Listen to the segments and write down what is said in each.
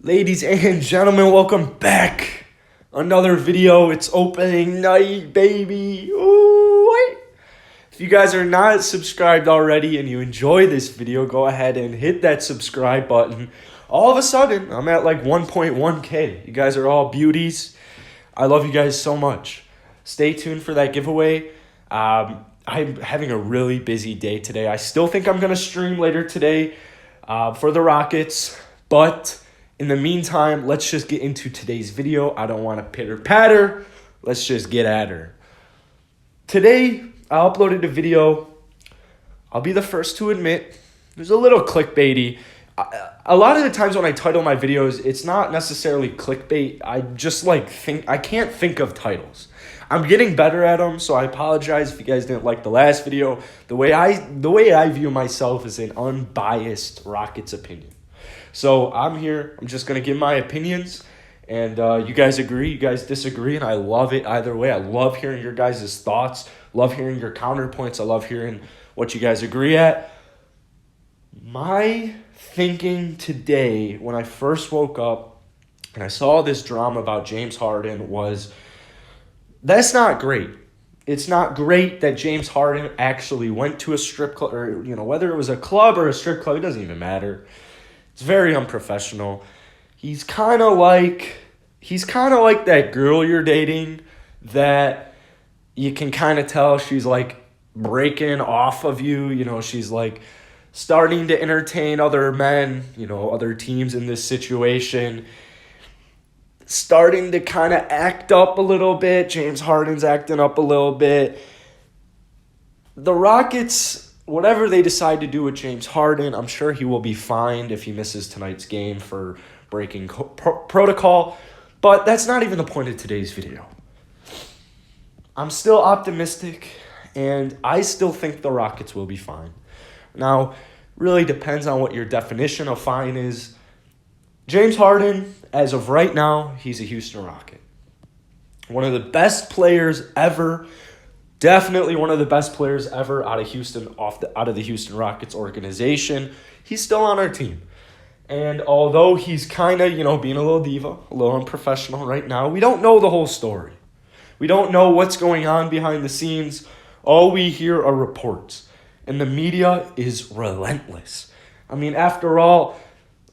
Ladies and gentlemen, welcome back. Another video. It's opening night, baby. Ooh, wait. If you guys are not subscribed already and you enjoy this video, go ahead and hit that subscribe button. All of a sudden, I'm at like 1.1K. You guys are all beauties. I love you guys so much. Stay tuned for that giveaway. I'm having a really busy day today. I still think I'm going to stream later today for the Rockets, but in the meantime, let's just get into today's video. I don't want to pitter-patter. Let's just get at her. Today, I uploaded a video. I'll be the first to admit, it was a little clickbaity. A lot of the times when I title my videos, it's not necessarily clickbait. I can't think of titles. I'm getting better at them, so I apologize if you guys didn't like the last video. The way I view myself is an unbiased Rockets opinion. So I'm here. I'm just going to give my opinions, and you guys agree, you guys disagree, and I love it either way. I love hearing your guys' thoughts, love hearing your counterpoints. I love hearing what you guys agree at. My thinking today when I first woke up and I saw this drama about James Harden was, that's not great. It's not great that James Harden actually went to a strip club, or whether it was a club or a strip club, it doesn't even matter. It's very unprofessional. He's kind of like that girl you're dating that you can kind of tell she's like breaking off of you. She's like starting to entertain other men, other teams in this situation. Starting to kind of act up a little bit. James Harden's acting up a little bit. The Rockets, whatever they decide to do with James Harden, I'm sure he will be fined if he misses tonight's game for breaking protocol. But that's not even the point of today's video. I'm still optimistic, and I still think the Rockets will be fine. Now, really depends on what your definition of fine is. James Harden, as of right now, he's a Houston Rocket. One of the best players ever. Definitely one of the best players ever out of Houston, out of the Houston Rockets organization. He's still on our team. And although he's kind of, being a little diva, a little unprofessional right now, we don't know the whole story. We don't know what's going on behind the scenes. All we hear are reports. And the media is relentless. I mean, after all,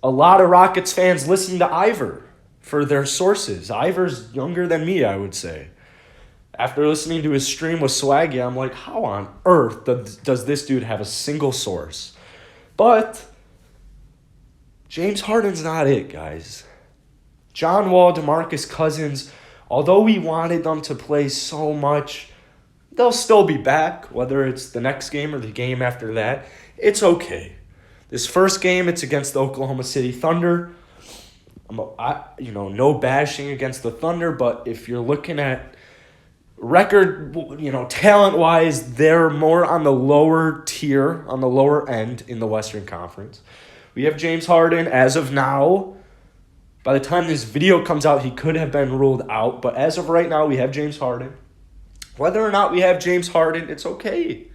a lot of Rockets fans listen to Ivor for their sources. Ivor's younger than me, I would say. After listening to his stream with Swaggy, I'm like, how on earth does this dude have a single source? But James Harden's not it, guys. John Wall, DeMarcus Cousins, although we wanted them to play so much, they'll still be back, whether it's the next game or the game after that. It's okay. This first game, it's against the Oklahoma City Thunder. No bashing against the Thunder, but if you're looking at record, talent-wise, they're more on the lower tier, on the lower end in the Western Conference. We have James Harden as of now. By the time this video comes out, he could have been ruled out, but as of right now, we have James Harden. Whether or not we have James Harden, it's okay.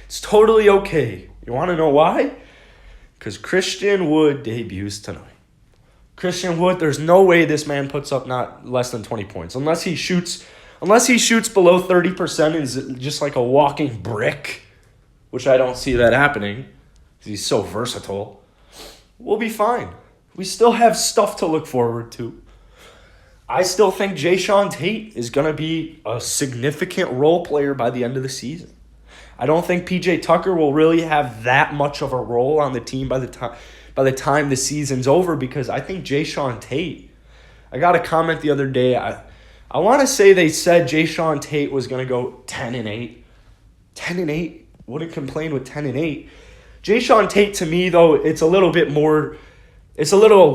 It's totally okay. You want to know why? Because Christian Wood debuts tonight. Christian Wood, there's no way this man puts up not less than 20 points. Unless he shoots below 30% and is just like a walking brick, which I don't see that happening because he's so versatile, we'll be fine. We still have stuff to look forward to. I still think Jayshawn Tate is going to be a significant role player by the end of the season. I don't think PJ Tucker will really have that much of a role on the team by the time the season's over, because I think Jayshawn Tate, I got a comment the other day, I want to say they said Jayshawn Tate was going to go 10-8. 10-8? Wouldn't complain with 10-8. Jayshawn Tate, to me, though, it's a little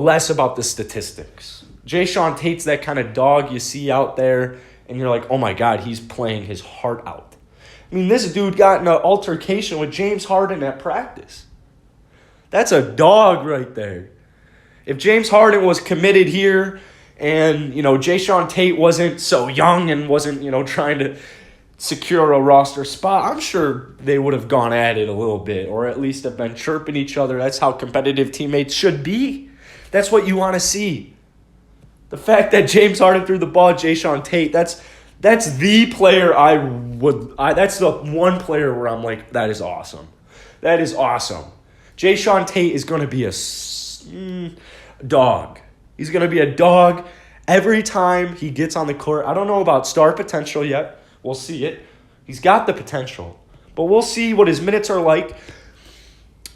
less about the statistics. Jayshawn Tate's that kind of dog you see out there, and you're like, oh my God, he's playing his heart out. I mean, this dude got in an altercation with James Harden at practice. That's a dog right there. If James Harden was committed here, and, Jayshawn Tate wasn't so young and wasn't, trying to secure a roster spot, I'm sure they would have gone at it a little bit, or at least have been chirping each other. That's how competitive teammates should be. That's what you want to see. The fact that James Harden threw the ball at Jayshawn Tate, that's the player that's the one player where I'm like, that is awesome. That is awesome. Jayshawn Tate is going to be a dog. He's going to be a dog every time he gets on the court. I don't know about star potential yet. We'll see it. He's got the potential. But we'll see what his minutes are like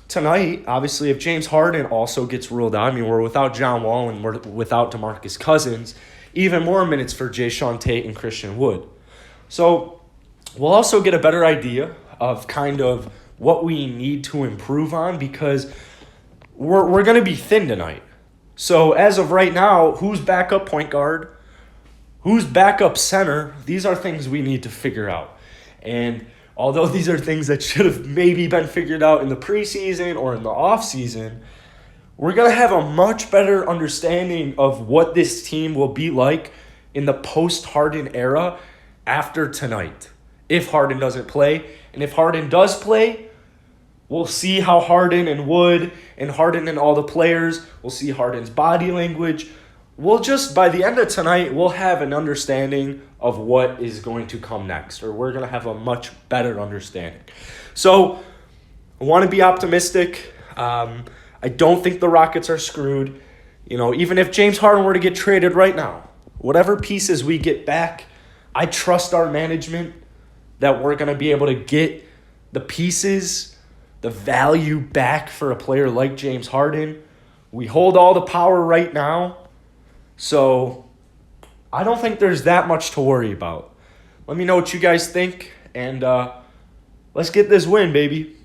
tonight. Obviously, if James Harden also gets ruled out, I mean, we're without John Wall and we're without DeMarcus Cousins, even more minutes for Jayshawn Tate and Christian Wood. So we'll also get a better idea of kind of what we need to improve on, because we're going to be thin tonight. So as of right now, who's backup point guard? Who's backup center? These are things we need to figure out. And although these are things that should have maybe been figured out in the preseason or in the offseason, we're going to have a much better understanding of what this team will be like in the post-Harden era after tonight, if Harden doesn't play. And if Harden does play, we'll see how Harden and Wood and Harden and all the players, we'll see Harden's body language. We'll just, by the end of tonight, we'll have an understanding of what is going to come next, or we're going to have a much better understanding. So I want to be optimistic. I don't think the Rockets are screwed. You know, even if James Harden were to get traded right now, whatever pieces we get back, I trust our management that we're going to be able to get the pieces, the value back for a player like James Harden. We hold all the power right now. So I don't think there's that much to worry about. Let me know what you guys think, and let's get this win, baby.